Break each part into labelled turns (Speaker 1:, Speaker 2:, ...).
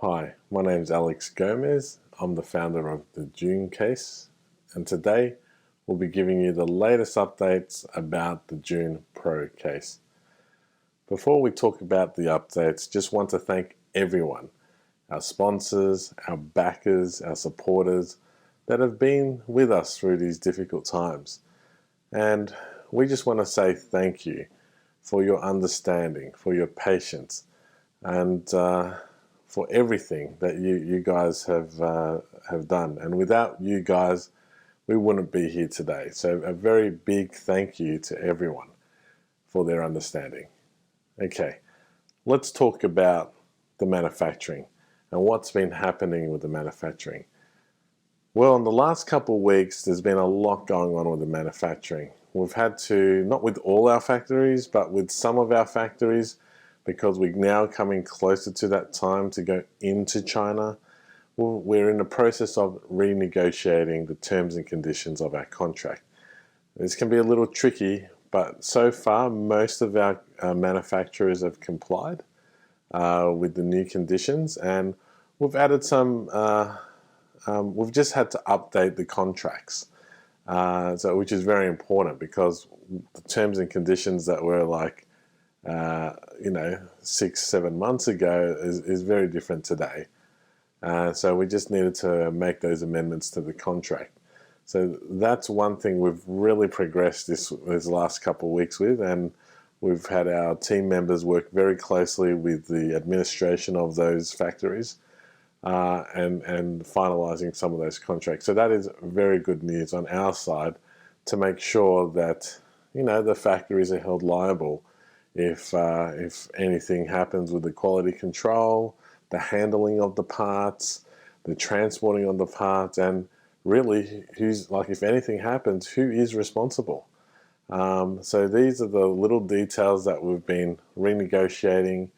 Speaker 1: Hi, my name is Alex Gomez. I'm the founder of the Dune case, and today we'll be giving you the latest updates about the Dune Pro case. Before we talk about the updates, just want to thank everyone, our sponsors, our backers, our supporters that have been with us through these difficult times. And we just want to say thank you for your understanding, for your patience, and for everything that you guys have done. And without you guys, we wouldn't be here today. So a very big thank you to everyone for their understanding. Okay, let's talk about the manufacturing and what's been happening with the manufacturing. Well, in the last couple of weeks, there's been a lot going on with the manufacturing. We've had to, not with all our factories, but with some of our factories, because we're now coming closer to that time to go into China. We're in the process of renegotiating the terms and conditions of our contract. This can be a little tricky, but so far most of our manufacturers have complied with the new conditions, and we've added some we've just had to update the contracts, which is very important, because the terms and conditions that were like 6-7 months ago is very different today. So we just needed to make those amendments to the contract. So that's one thing we've really progressed this last couple of weeks with, and we've had our team members work very closely with the administration of those factories and finalizing some of those contracts. So that is very good news on our side, to make sure that the factories are held liable if anything happens with the quality control, the handling of the parts, the transporting of the parts, and really if anything happens, who is responsible. So these are the little details that we've been renegotiating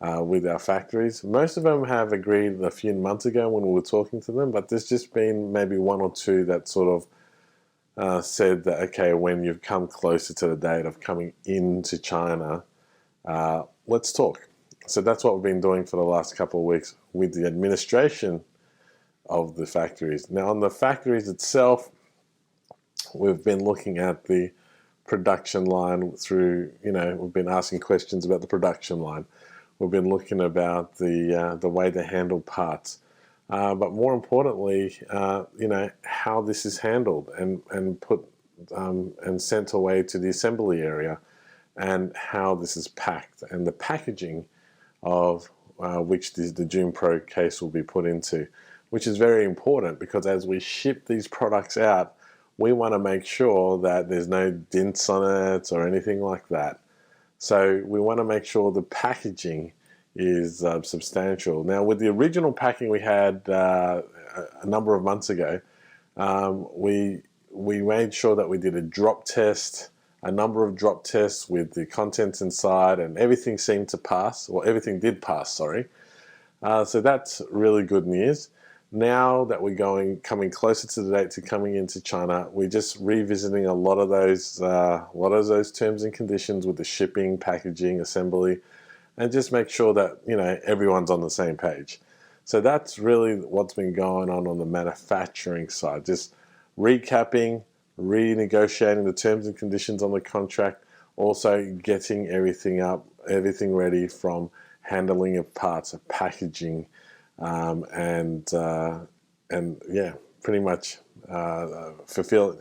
Speaker 1: with our factories. Most of them have agreed a few months ago when we were talking to them, but there's just been maybe one or two that sort of said that, okay, when you've come closer to the date of coming into China, let's talk. So that's what we've been doing for the last couple of weeks with the administration of the factories. Now, on the factories itself, we've been looking at the production line through, we've been asking questions about the production line. We've been looking about the way to handle parts. But more importantly, how this is handled and put and sent away to the assembly area, and how this is packed, and the packaging of which the Dune Pro case will be put into, which is very important, because as we ship these products out, we want to make sure that there's no dents on it or anything like that. So we want to make sure the packaging is substantial. Now, with the original packing we had a number of months ago, we made sure that we did a drop test, a number of drop tests with the contents inside, and everything seemed to pass, or everything did pass, sorry. So that's really good news. Now that we're coming closer to the date to coming into China, we're just revisiting a lot of those terms and conditions with the shipping, packaging, assembly, and just make sure that everyone's on the same page. So that's really what's been going on the manufacturing side. Just recapping, renegotiating the terms and conditions on the contract, also getting everything ready, from handling of parts, of packaging, and yeah, pretty much fulfill.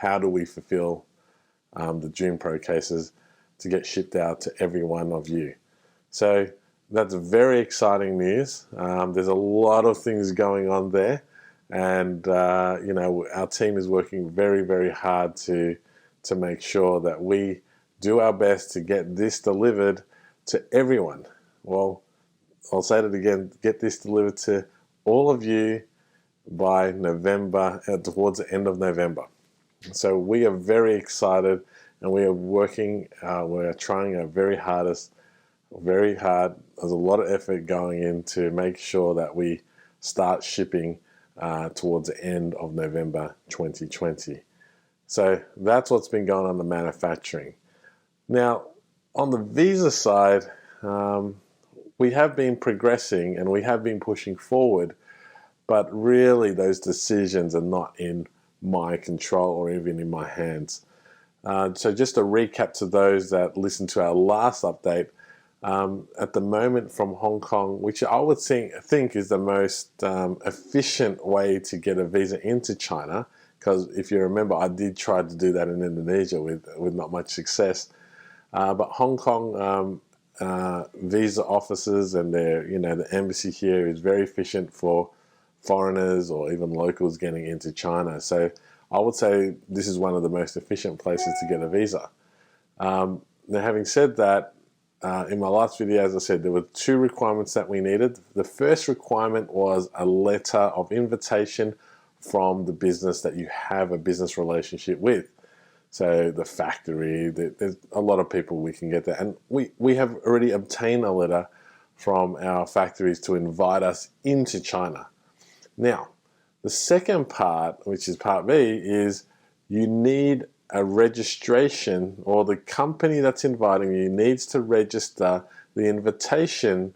Speaker 1: How do we fulfill the Dune Pro cases to get shipped out to every one of you? So that's very exciting news. There's a lot of things going on there, and our team is working very, very hard to make sure that we do our best to get this delivered to everyone. Well, I'll say it again: get this delivered to all of you by November, towards the end of November. So we are very excited, and we are working. We are trying our very hardest. Very hard. There's a lot of effort going in to make sure that we start shipping towards the end of November 2020. So that's what's been going on the manufacturing. Now, on the visa side, we have been progressing and we have been pushing forward, but really those decisions are not in my control or even in my hands. So just a recap to those that listened to our last update, at the moment from Hong Kong, which I would think is the most efficient way to get a visa into China, because if you remember, I did try to do that in Indonesia with not much success. But Hong Kong visa offices and the embassy here is very efficient for foreigners or even locals getting into China. So I would say this is one of the most efficient places to get a visa. Now, having said that, in my last video, as I said, there were 2 requirements that we needed. The first requirement was a letter of invitation from the business that you have a business relationship with. So the factory, there's a lot of people we can get there. And we have already obtained a letter from our factories to invite us into China. Now, the second part, which is part B, is you need a registration, or the company that's inviting you needs to register the invitation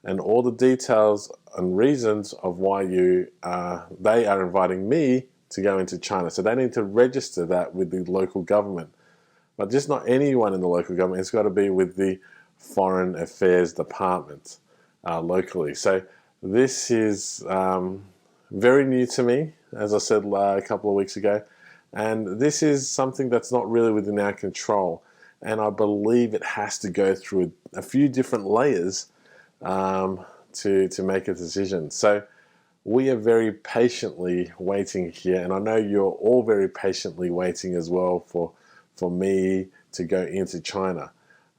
Speaker 1: and all the details and reasons of why they are inviting me to go into China. So they need to register that with the local government. But just not anyone in the local government. It's got to be with the Foreign Affairs Department locally. So this is very new to me, as I said a couple of weeks ago. And this is something that's not really within our control. And I believe it has to go through a few different layers to make a decision. So we are very patiently waiting here. And I know you're all very patiently waiting as well for me to go into China.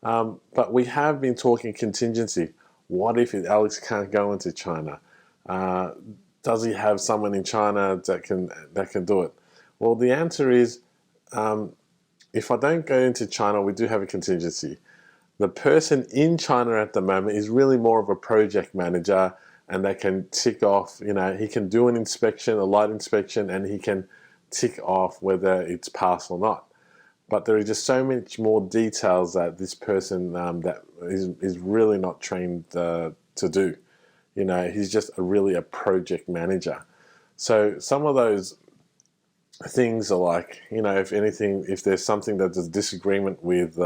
Speaker 1: But we have been talking contingency. What if Alex can't go into China? Does he have someone in China that can do it? Well, the answer is, if I don't go into China, we do have a contingency. The person in China at the moment is really more of a project manager, and they can tick off, he can do an inspection, a light inspection, and he can tick off whether it's passed or not. But there is just so much more details that this person that is really not trained to do. He's just really a project manager. So some of those things are like, if there's something that there's disagreement with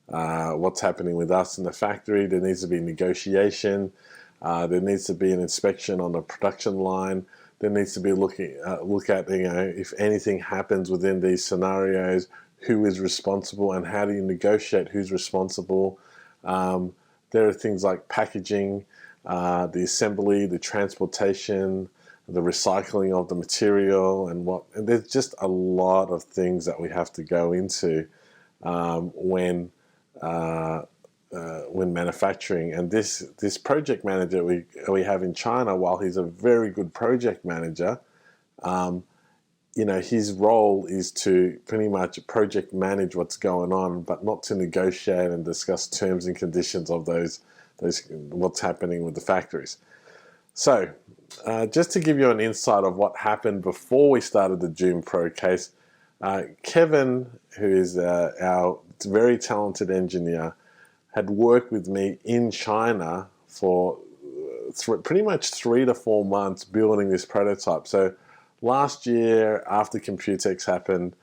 Speaker 1: what's happening with us in the factory, there needs to be negotiation. There needs to be an inspection on the production line. There needs to be look at if anything happens within these scenarios, who is responsible and how do you negotiate who's responsible. There are things like packaging, the assembly, the transportation, the recycling of the material, and there's just a lot of things that we have to go into when manufacturing. And this project manager we have in China, while he's a very good project manager, his role is to pretty much project manage what's going on, but not to negotiate and discuss terms and conditions of those what's happening with the factories. So just to give you an insight of what happened before we started the Dune Pro case, Kevin, who is our very talented engineer, had worked with me in China for pretty much 3 to 4 months building this prototype. So last year, after Computex happened,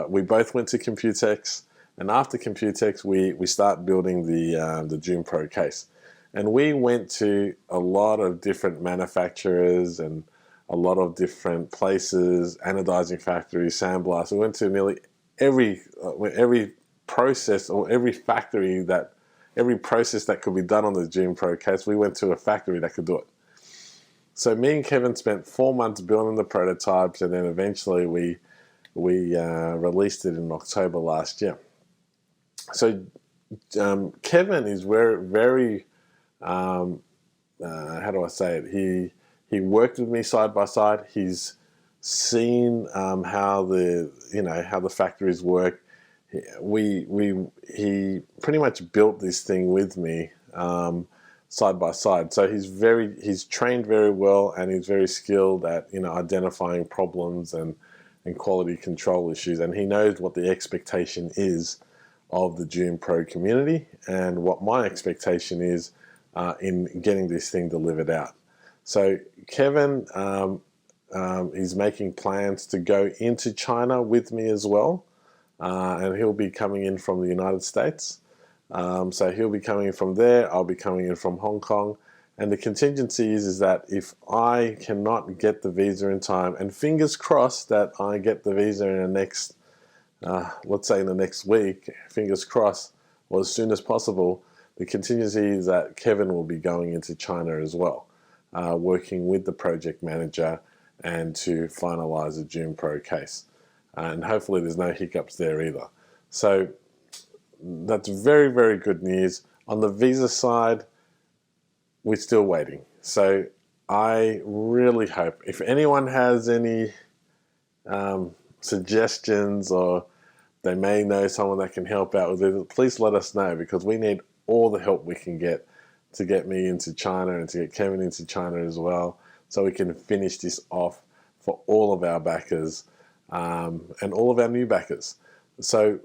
Speaker 1: we both went to Computex, and after Computex, we start building the Dune Pro case. And we went to a lot of different manufacturers and a lot of different places, anodizing factories, sandblast. We went to nearly every process or every process that could be done on the Dune Pro case. We went to a factory that could do it. So me and Kevin spent 4 months building the prototypes, and then eventually we released it in October last year. So Kevin is very how do I say it? He worked with me side by side. He's seen how the factories work. He pretty much built this thing with me side by side. So he's trained very well, and he's very skilled at identifying problems and quality control issues, and he knows what the expectation is of the Dune Pro community and what my expectation is in getting this thing delivered out. So Kevin is making plans to go into China with me as well, and he'll be coming in from the United States. So he'll be coming in from there, I'll be coming in from Hong Kong, and the contingency is that if I cannot get the visa in time, and fingers crossed that I get the visa in the next, let's say in the next week, fingers crossed, or as soon as possible, the contingency is that Kevin will be going into China as well, working with the project manager and to finalize the Dune Pro case. And hopefully there's no hiccups there either. So that's very, very good news. On the visa side, we're still waiting. So I really hope, if anyone has any suggestions, or they may know someone that can help out with it, please let us know, because we need all the help we can get to get me into China and to get Kevin into China as well, so we can finish this off for all of our backers and all of our new backers. So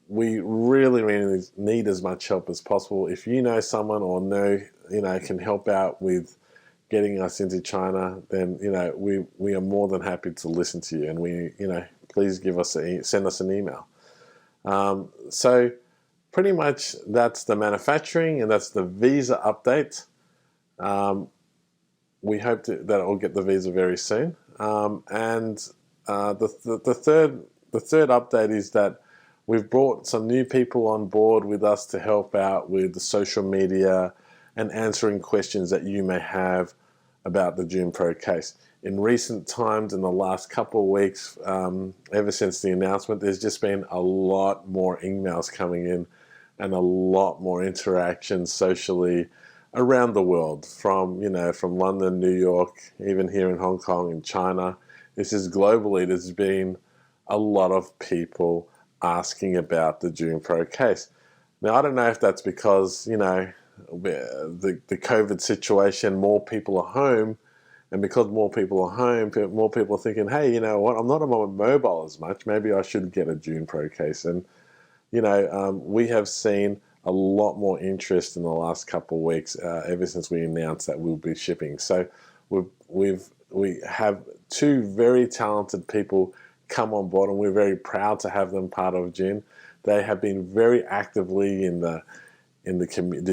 Speaker 1: we really, really need as much help as possible. If you know someone or can help out with getting us into China, then we are more than happy to listen to you, and please send us an email. So pretty much that's the manufacturing and that's the visa update. We hope that I'll get the visa very soon. The third update is that we've brought some new people on board with us to help out with the social media and answering questions that you may have about the Dune Pro case. In recent times, in the last couple of weeks, ever since the announcement, there's just been a lot more emails coming in and a lot more interactions socially around the world, from London, New York, even here in Hong Kong and China. This is globally. There's been a lot of people asking about the Dune Pro case. Now, I don't know if that's because, the COVID situation, more people are home, and because more people are home, more people are thinking, hey, you know what, I'm not on my mobile as much, maybe I should get a Dune Pro case. And, we have seen a lot more interest in the last couple of weeks, ever since we announced that we'll be shipping. So we have two very talented people come on board, and we're very proud to have them part of Dune. They have been very actively in the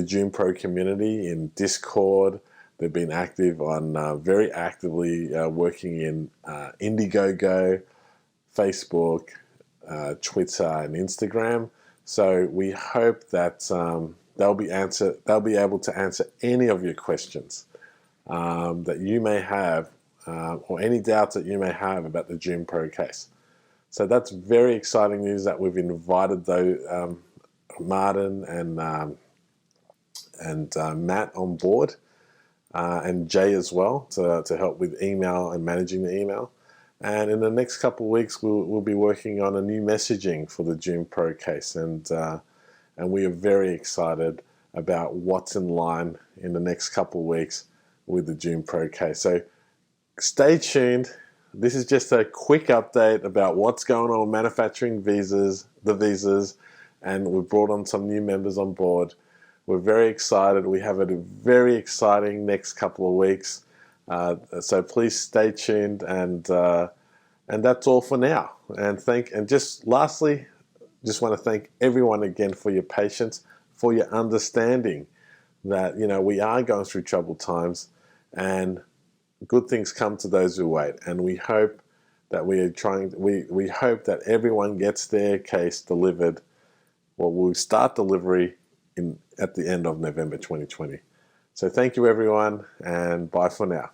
Speaker 1: Dune Pro community, in Discord. They've been active on very actively working in Indiegogo, Facebook, Twitter, and Instagram. So we hope that they'll be able to answer any of your questions that you may have, or any doubts that you may have about the Dune Pro case. So that's very exciting news that we've invited Martin and Matt on board, and Jay as well, to help with email and managing the email. And in the next couple of weeks, we'll be working on a new messaging for the Dune Pro case, and we are very excited about what's in line in the next couple of weeks with the Dune Pro case. So stay tuned. This is just a quick update about what's going on with manufacturing the visas, and we've brought on some new members on board. We're very excited. We have a very exciting next couple of weeks. So please stay tuned, and that's all for now. And just lastly, just want to thank everyone again for your patience, for your understanding that we are going through troubled times, and good things come to those who wait. And we hope that we hope that everyone gets their case delivered. Well, we'll start delivery at the end of November 2020. So thank you, everyone, and bye for now.